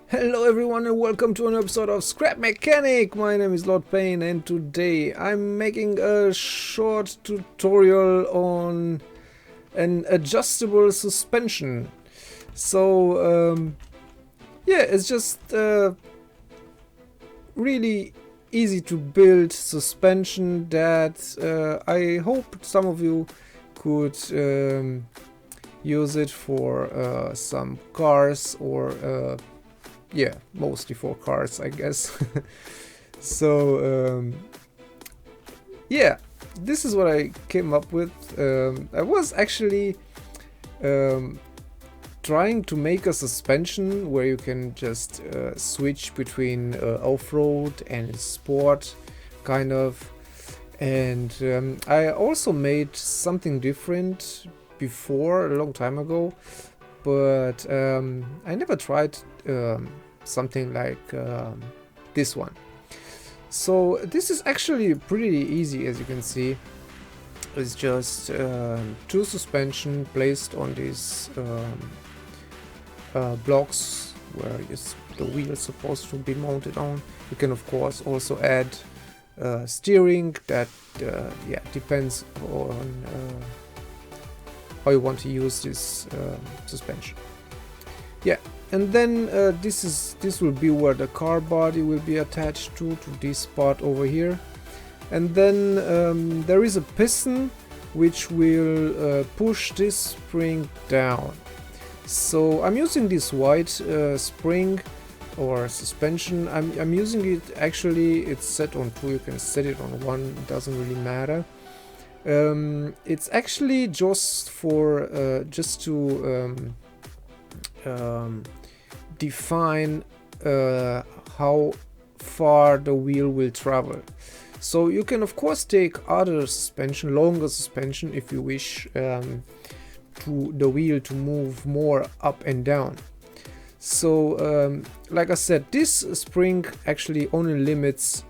Hello everyone and welcome to an episode of Scrap Mechanic. My name is Lord Payne and today I'm making a short tutorial on an adjustable suspension. Yeah, it's just really easy to build suspension that I hope some of you could use it for some cars or yeah, mostly for cars, I guess. So yeah, this is what I came up with. I was actually trying to make a suspension where you can just switch between off-road and sport, kind of. And I also made something different before, a long time ago, but I never tried something like this one. So this is actually pretty easy, as you can see. It's just two suspension placed on these blocks where the wheel is supposed to be mounted on. You can of course also add steering. That yeah, depends on how you want to use this suspension. Yeah, and then this will be where the car body will be attached to this part over here. And then there is a piston which will push this spring down. So I'm using this white spring or suspension. I'm using it, actually it's set on 2, you can set it on 1, it doesn't really matter. It's actually just for just to define how far the wheel will travel. So you can of course take other suspension, longer suspension, if you wish to the wheel to move more up and down. So like I said, this spring actually only limits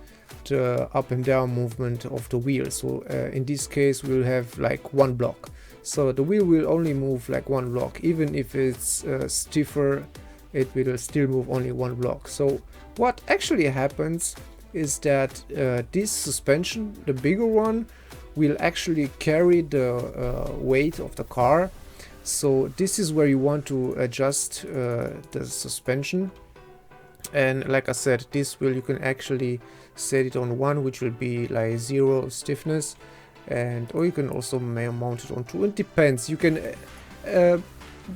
the up and down movement of the wheel. So in this case we'll have like one block. So the wheel will only move like one block. Even if it's stiffer, it will still move only one block. So what actually happens is that this suspension, the bigger one, will actually carry the weight of the car. So this is where you want to adjust the suspension. And like I said, this wheel you can actually set it on 1, which will be like 0 stiffness, and or you can also mount it on 2. It depends. You can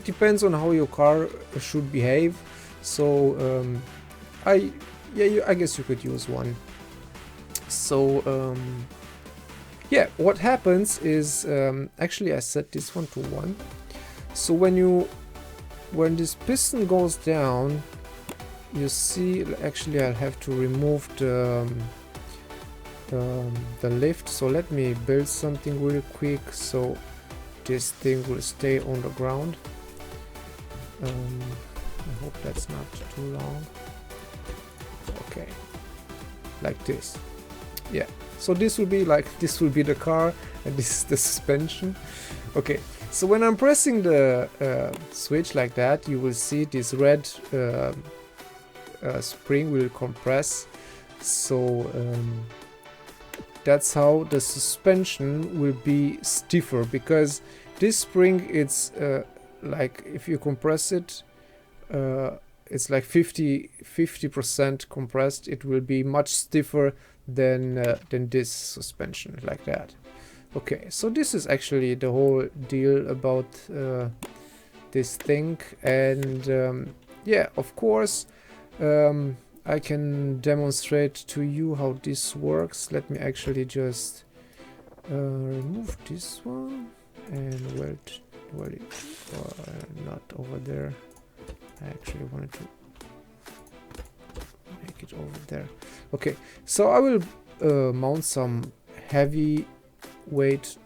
depends on how your car should behave. So I guess you could use 1. So yeah, what happens is actually I set this one to 1. So when this piston goes down, you see, actually I'll have to remove the lift. So let me build something really quick so this thing will stay on the ground. I hope that's not too long. Okay, like this. Yeah, so this will be the car and this is the suspension. Okay, so when I'm pressing the switch like that, you will see this red spring will compress. So that's how the suspension will be stiffer, because this spring, it's like if you compress it, it's like 50% compressed. It will be much stiffer than this suspension, like that. Okay, so this is actually the whole deal about this thing. And yeah, of course I can demonstrate to you how this works. Let me actually just remove this one and weld it not over there. I actually wanted to make it over there. Okay, so I will mount some heavy weight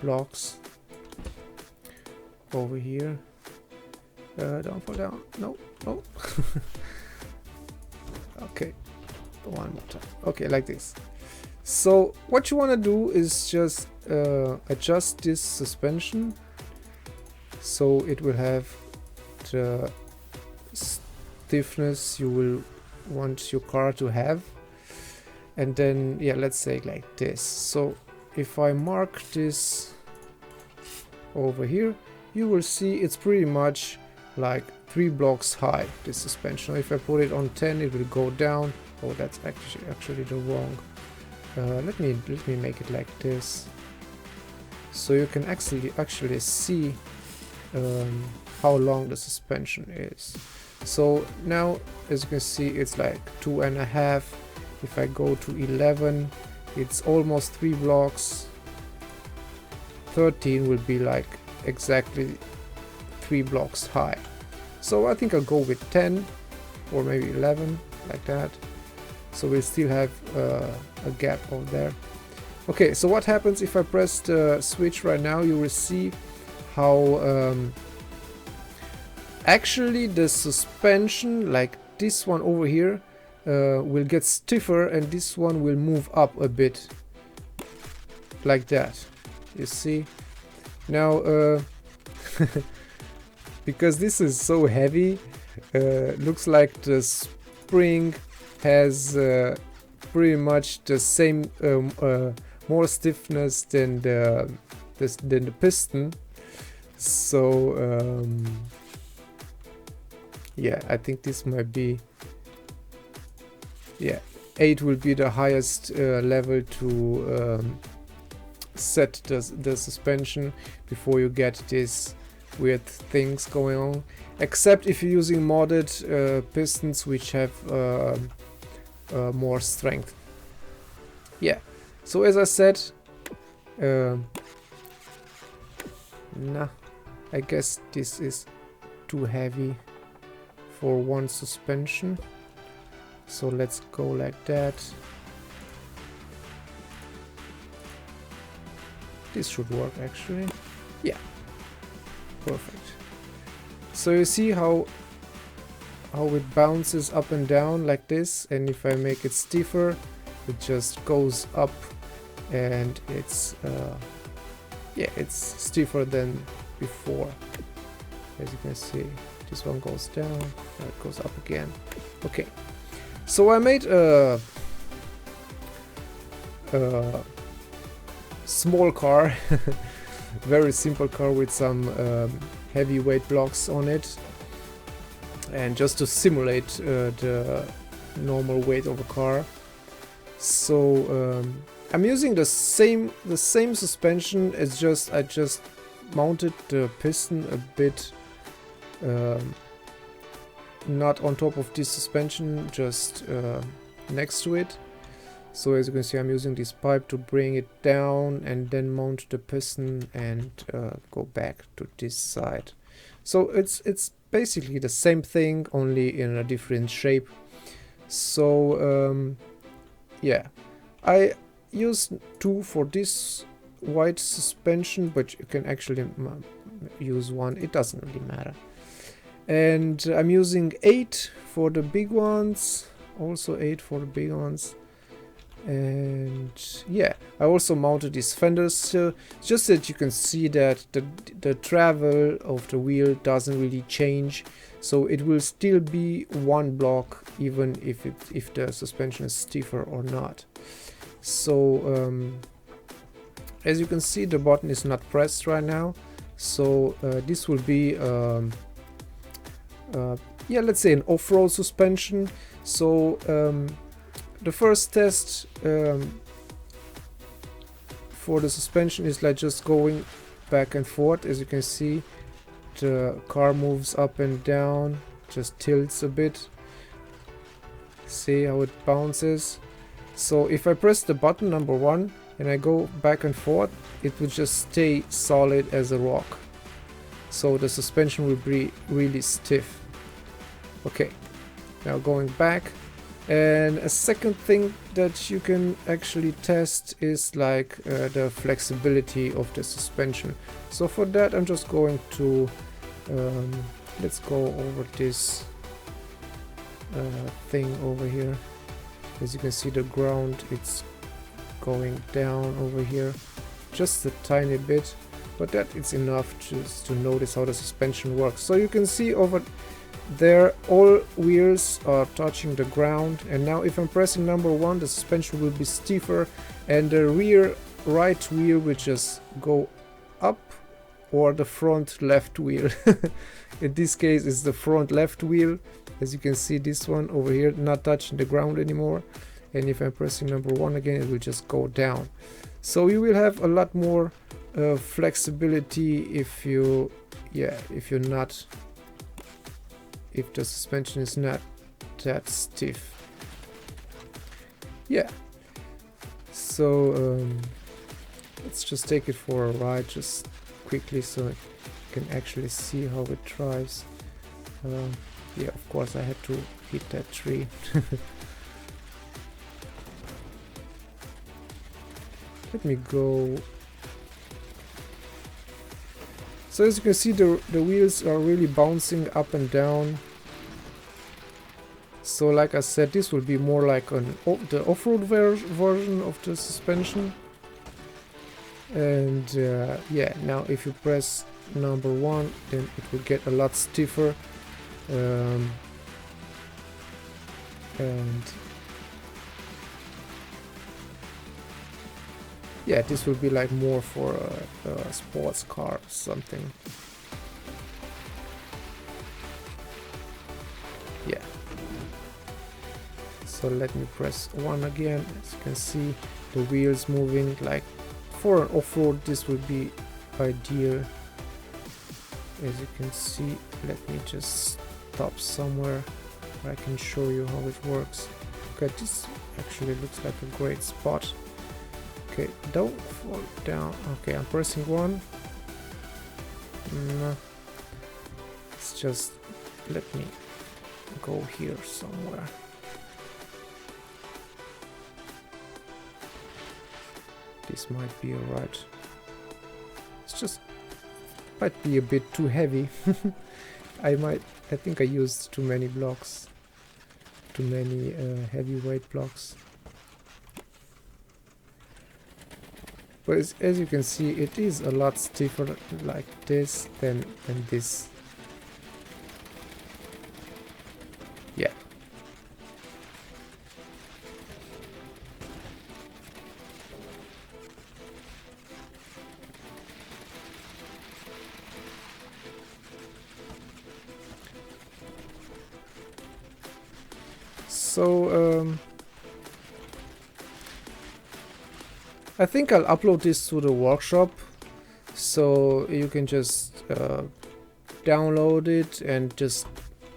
blocks over here. Don't fall down. No. Okay, one more time. Okay, like this. So what you want to do is just adjust this suspension so it will have the stiffness you will want your car to have. And then, yeah, let's say like this. So if I mark this over here, you will see it's pretty much like 3 blocks high, this suspension. If I put it on 10, it will go down. Oh, that's actually the wrong. Let me make it like this, so you can actually see how long the suspension is. So now, as you can see, it's like 2.5. If I go to 11, it's almost 3 blocks. 13 will be like exactly 3 blocks high. So I think I'll go with 10 or maybe 11, like that. So we'll still have a gap over there. Okay, so what happens if I press the switch right now? You will see how actually the suspension, like this one over here, will get stiffer, and this one will move up a bit, like that. You see? Now, because this is so heavy, looks like the spring has pretty much the same more stiffness than the piston. So yeah, I think this might be, yeah, 8 will be the highest level to set the suspension before you get this weird things going on, except if you're using modded pistons which have more strength. Yeah, so as I said, nah, I guess this is too heavy for one suspension, so let's go like that. This should work actually. Yeah, perfect. So you see how it bounces up and down like this, and if I make it stiffer, it just goes up, and it's yeah, it's stiffer than before. As you can see, this one goes down, and it goes up again. Okay, so I made a small car, very simple car with some heavyweight blocks on it, and just to simulate the normal weight of a car. So I'm using the same suspension. It's just I just mounted the piston a bit not on top of this suspension, just next to it. So as you can see, I'm using this pipe to bring it down and then mount the piston and go back to this side. So it's basically the same thing, only in a different shape. So yeah, I used 2 for this white suspension, but you can actually use 1, it doesn't really matter. And I'm using 8 for the big ones, also 8 for the big ones. And yeah, I also mounted these fenders just that you can see that the travel of the wheel doesn't really change, so it will still be 1 block even if the suspension is stiffer or not. So as you can see, the button is not pressed right now, so this will be yeah, let's say an off-road suspension. So the first test for the suspension is like just going back and forth. As you can see, the car moves up and down, just tilts a bit. See how it bounces? So if I press the button number 1 and I go back and forth, it will just stay solid as a rock. So the suspension will be really stiff. Okay, now going back. And a second thing that you can actually test is like the flexibility of the suspension. So for that, I'm just going to let's go over this thing over here. As you can see, the ground, it's going down over here just a tiny bit, but that is enough just to notice how the suspension works. So you can see over there all wheels are touching the ground, and now if I'm pressing number 1, the suspension will be stiffer and the rear right wheel will just go up, or the front left wheel. In this case it's the front left wheel. As you can see, this one over here not touching the ground anymore, and if I'm pressing number 1 again, it will just go down. So you will have a lot more flexibility if you if the suspension is not that stiff. Yeah, so let's just take it for a ride just quickly so you can actually see how it drives. Yeah, of course I had to hit that tree. Let me go. So as you can see, the wheels are really bouncing up and down. So like I said, this will be more like the off-road version of the suspension. And yeah, now if you press number 1, then it will get a lot stiffer. And yeah, this will be like more for a sports car or something. Yeah. So let me press 1 again. As you can see, the wheels moving. Like for an off-road, this would be ideal. As you can see, let me just stop somewhere where I can show you how it works. Okay, this actually looks like a great spot. Okay, don't fall down. Okay, I'm pressing 1. No. It's just, let me go here somewhere. This might be alright. It's just might be a bit too heavy. I think I used too many blocks, too many heavyweight blocks. But as you can see, it is a lot stiffer like this than this. Yeah. So I think I'll upload this to the workshop, so you can just download it and just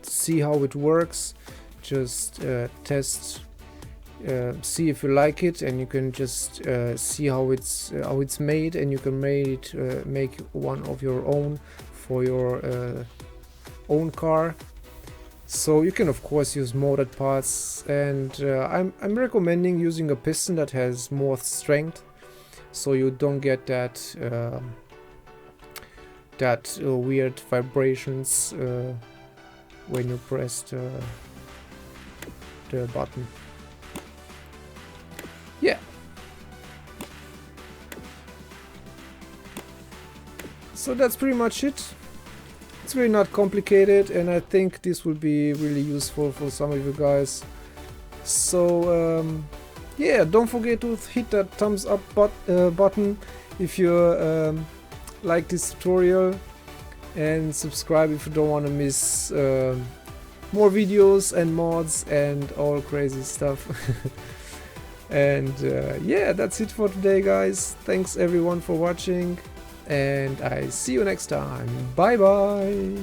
see how it works. Just test, see if you like it, and you can just see how it's made, and you can make one of your own for your own car. So you can of course use modded parts, and I'm recommending using a piston that has more strength, so you don't get that weird vibrations when you press the button. Yeah. So that's pretty much it. It's really not complicated, and I think this will be really useful for some of you guys. So yeah, don't forget to hit that thumbs up button if you like this tutorial, and subscribe if you don't want to miss more videos and mods and all crazy stuff. And yeah, that's it for today, guys. Thanks everyone for watching, and I see you next time. Bye bye.